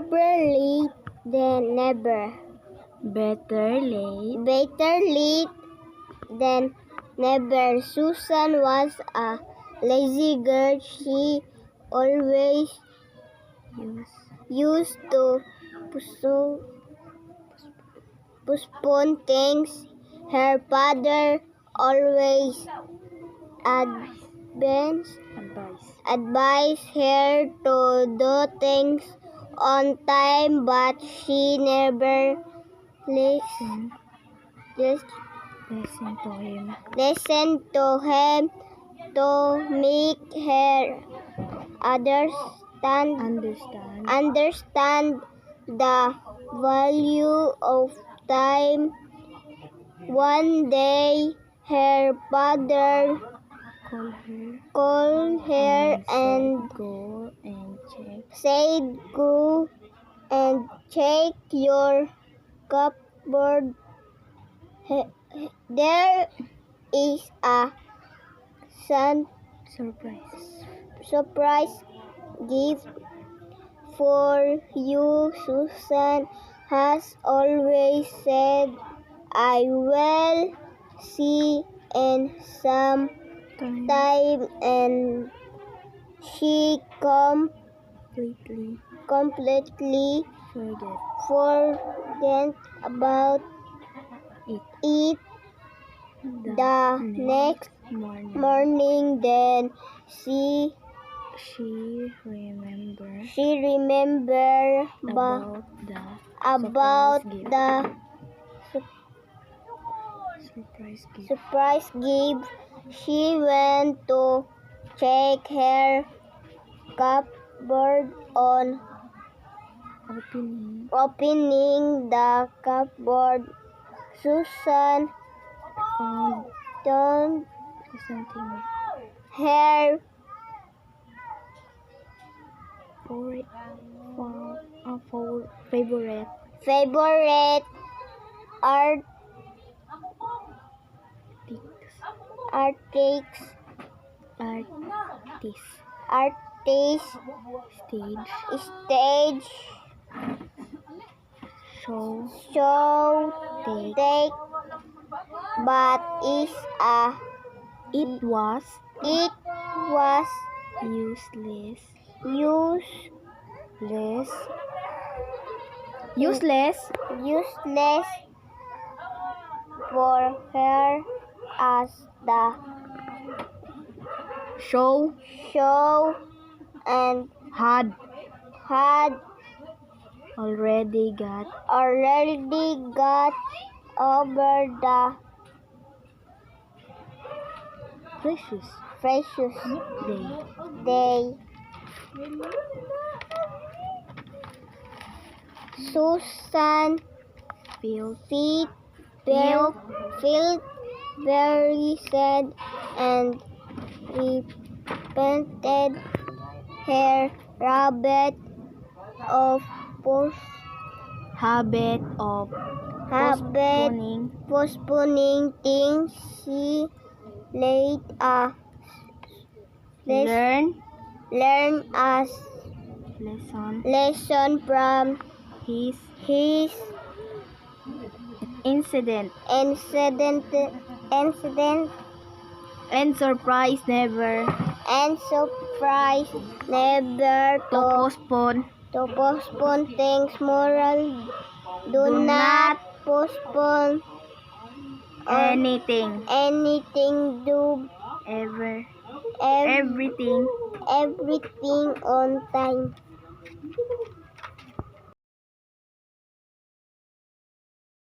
Better late than never. Better late. Better late than never. Susan was a lazy girl. She always used to postpone things. Her father always advised her to do things on time, but she never listened to him to make her understand the value of time. One day, her father called her and said, "Go and check your cupboard. There is a surprise gift for you." Susan has always said, "I will see in some time," and she completely forget about it. The next morning, then she remembered about the surprise gift. She went to check her cupboard. On opening the cupboard, Susan found her favorite artist stage show take, but it was useless for her, as the show and had already got over the precious day. Susan felt very sad and repented her habit of postponing things. She learned a lesson from his incident and surprise never to postpone things. Moral: do not postpone anything. Do everything on time.